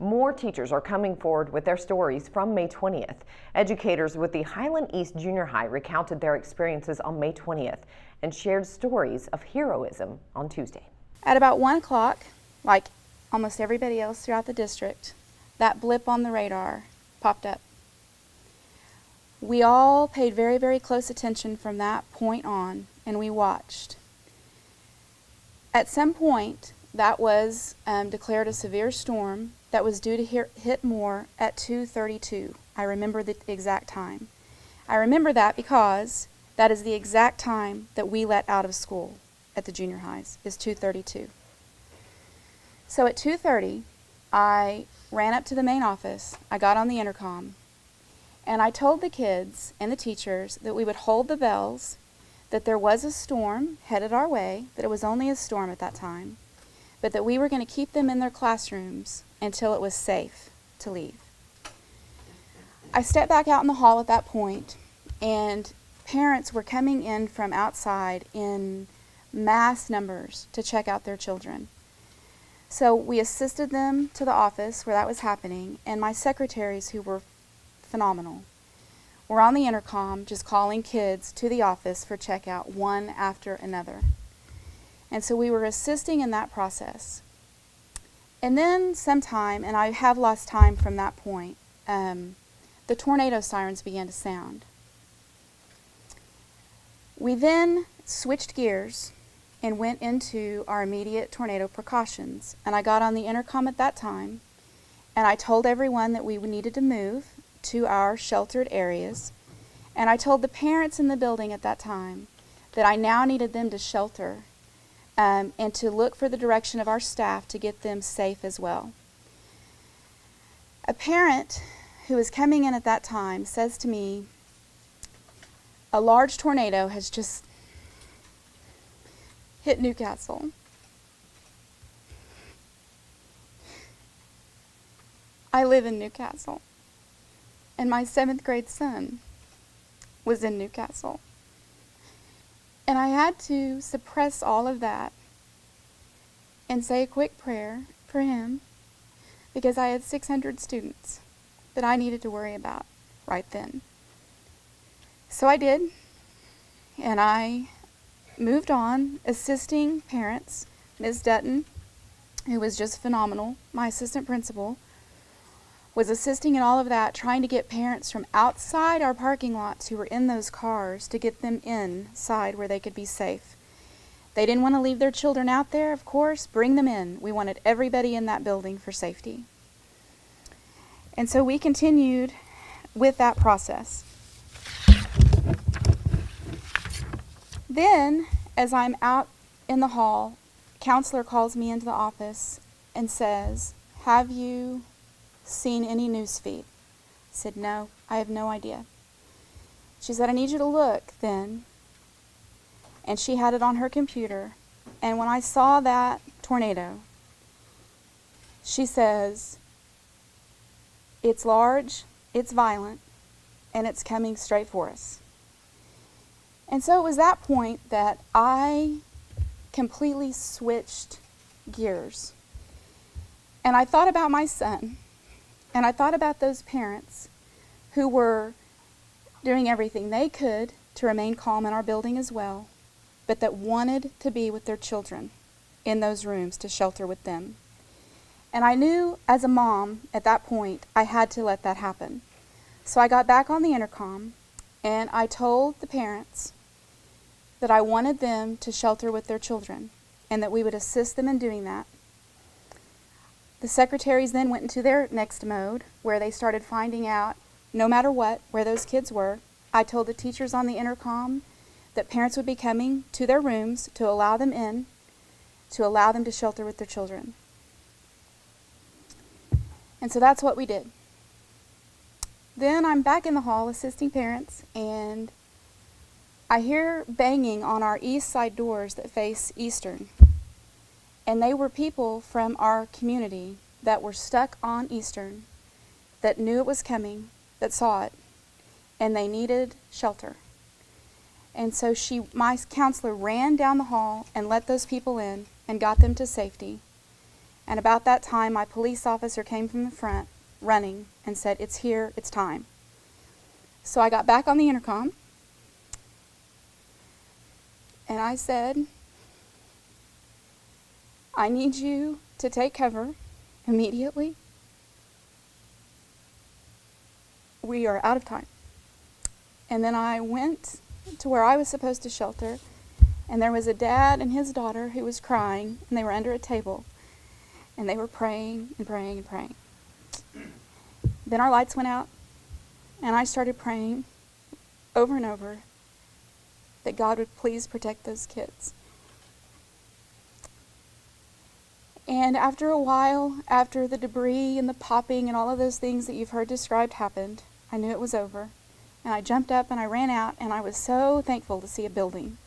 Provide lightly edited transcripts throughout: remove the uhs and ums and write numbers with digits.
More teachers are coming forward with their stories from May 20th. Educators with the Highland East Junior High recounted their experiences on May 20th and shared stories of heroism on Tuesday. At about 1 o'clock, like almost everybody else throughout the district, that blip on the radar popped up. We all paid very, very close attention from that point on, and we watched. At some point, that was declared a severe storm that was due to hit more at 2:32. I remember the exact time. I remember that because that is the exact time that we let out of school at the junior highs, is 2:32. So at 2:30, I ran up to the main office, I got on the intercom, and I told the kids and the teachers that we would hold the bells, that there was a storm headed our way, that it was only a storm at that time, but that we were going to keep them in their classrooms until it was safe to leave. I stepped back out in the hall at that point, and parents were coming in from outside in mass numbers to check out their children. So we assisted them to the office where that was happening, and my secretaries, who were phenomenal, were on the intercom just calling kids to the office for checkout one after another. And so we were assisting in that process. And then sometime, and I have lost time from that point, the tornado sirens began to sound. We then switched gears and went into our immediate tornado precautions. And I got on the intercom at that time, and I told everyone that we needed to move to our sheltered areas. And I told the parents in the building at that time that I now needed them to shelter and to look for the direction of our staff to get them safe as well. A parent who was coming in at that time says to me, "A large tornado has just hit Newcastle." I live in Newcastle, and my 7th grade son was in Newcastle. And I had to suppress all of that and say a quick prayer for him, because I had 600 students that I needed to worry about right then. So I did, and I moved on, assisting parents. Ms. Dutton, who was just phenomenal, my assistant principal, was assisting in all of that, trying to get parents from outside our parking lots who were in those cars to get them inside where they could be safe. They didn't want to leave their children out there, of course. Bring them in. We wanted everybody in that building for safety. And so we continued with that process. Then, as I'm out in the hall, counselor calls me into the office and says, "Have you seen any news feed?" I said, "No, I have no idea." She said, "I need you to look then." And she had it on her computer. And when I saw that tornado, she says, "It's large, it's violent, and it's coming straight for us." And so it was that point that I completely switched gears. And I thought about my son, and I thought about those parents who were doing everything they could to remain calm in our building as well, but that wanted to be with their children in those rooms to shelter with them. And I knew as a mom at that point I had to let that happen. So I got back on the intercom and I told the parents that I wanted them to shelter with their children and that we would assist them in doing that. The secretaries then went into their next mode where they started finding out, no matter what, where those kids were. I told the teachers on the intercom that parents would be coming to their rooms to allow them in, to allow them to shelter with their children. And so that's what we did. Then I'm back in the hall assisting parents, and I hear banging on our east side doors that face Eastern. And they were people from our community that were stuck on Eastern, that knew it was coming, that saw it, and they needed shelter. And so my counselor ran down the hall and let those people in and got them to safety. And about that time, my police officer came from the front running and said, "It's here, it's time." So I got back on the intercom and I said, "I need you to take cover immediately. We are out of time." And then I went to where I was supposed to shelter, and there was a dad and his daughter who was crying, and they were under a table, and they were praying and praying and praying. Then our lights went out, and I started praying over and over that God would please protect those kids. And after a while, after the debris and the popping and all of those things that you've heard described happened, I knew it was over. And I jumped up and I ran out, and I was so thankful to see a building.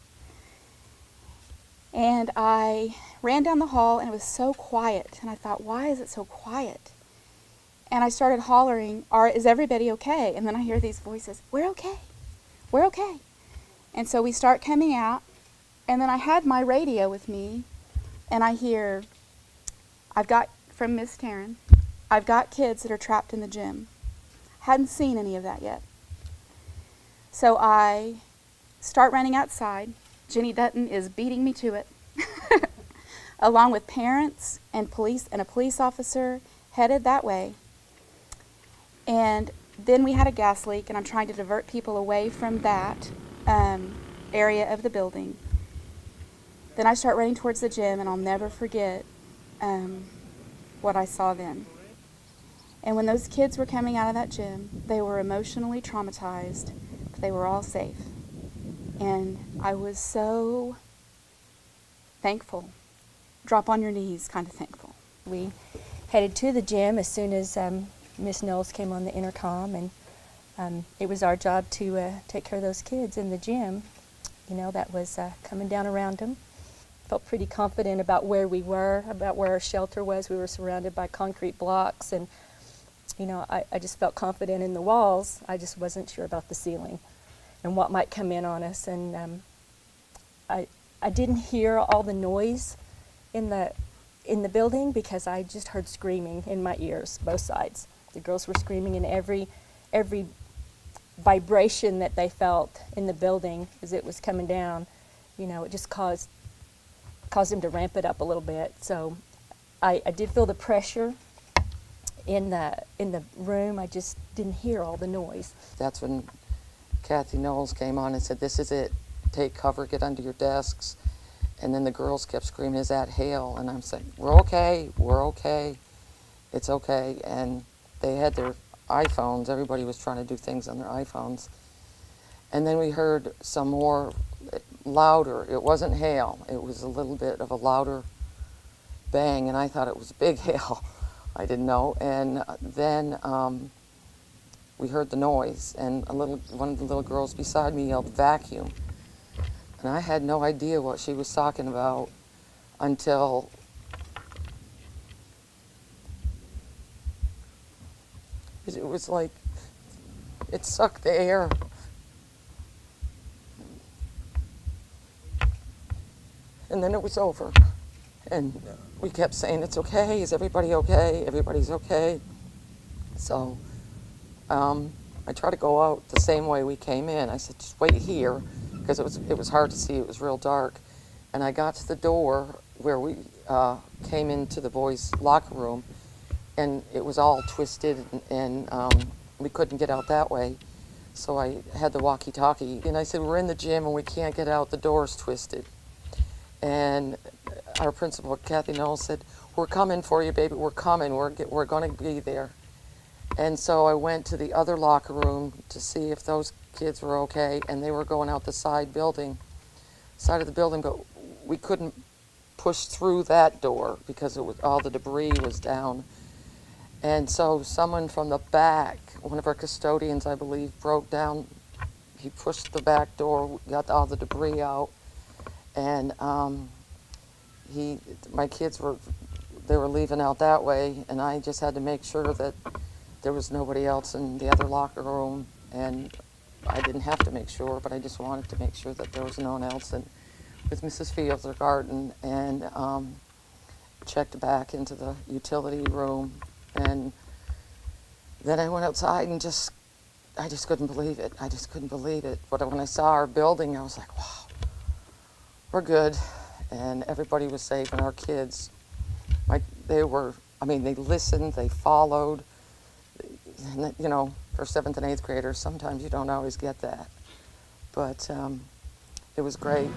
And I ran down the hall, and it was so quiet. And I thought, why is it so quiet? And I started hollering, "Is everybody okay?" And then I hear these voices, "We're okay. We're okay." And so we start coming out, and then I had my radio with me, and I hear, from Miss Taryn, "I've got kids that are trapped in the gym." Hadn't seen any of that yet. So I start running outside. Jenny Dutton is beating me to it, along with parents and police and a police officer headed that way. And then we had a gas leak, and I'm trying to divert people away from that area of the building. Then I start running towards the gym, and I'll never forget what I saw then. And when those kids were coming out of that gym, they were emotionally traumatized, but they were all safe. And I was so thankful, drop on your knees kind of thankful. We headed to the gym as soon as Miss Knowles came on the intercom, and it was our job to take care of those kids in the gym, that was coming down around them. Felt pretty confident about where we were, about where our shelter was. We were surrounded by concrete blocks, and I just felt confident in the walls. I just wasn't sure about the ceiling and what might come in on us. And I didn't hear all the noise in the building because I just heard screaming in my ears, both sides. The girls were screaming, and every vibration that they felt in the building as it was coming down, it just caused them to ramp it up a little bit. So I did feel the pressure in the room. I just didn't hear all the noise. That's when Kathy Knowles came on and said, "This is it. Take cover, get under your desks." And then the girls kept screaming, "Is that hail?" And I'm saying, "We're okay, it's okay." And they had their iPhones. Everybody was trying to do things on their iPhones. And then we heard some more louder. It wasn't hail. It was a little bit of a louder bang, and I thought it was big hail. I didn't know. And then we heard the noise, and one of the little girls beside me yelled, "Vacuum." And I had no idea what she was talking about until it was like it sucked the air. And then it was over. And we kept saying, "It's okay, is everybody okay? Everybody's okay." So I tried to go out the same way we came in. I said, "Just wait here," because it was hard to see, it was real dark. And I got to the door where we came into the boys' locker room, and it was all twisted, and we couldn't get out that way. So I had the walkie-talkie, and I said, "We're in the gym and we can't get out, the door's twisted." And our principal, Kathy Knowles, said, "We're coming for you, baby, we're coming, we're going to be there." And so I went to the other locker room to see if those kids were okay, and they were going out the side of the building, but we couldn't push through that door because all the debris was down. And so someone from the back, one of our custodians, I believe, broke down. He pushed the back door, got all the debris out, and my kids were leaving out that way, and I just had to make sure that there was nobody else in the other locker room, and I didn't have to make sure, but I just wanted to make sure that there was no one else with Mrs. Fields or Garden. And checked back into the utility room, and then I went outside and I just couldn't believe it. I just couldn't believe it. But when I saw our building, I was like, wow, we're good. And everybody was safe, and our kids, they listened, they followed. And, you know, for 7th and 8th graders, sometimes you don't always get that. But it was great.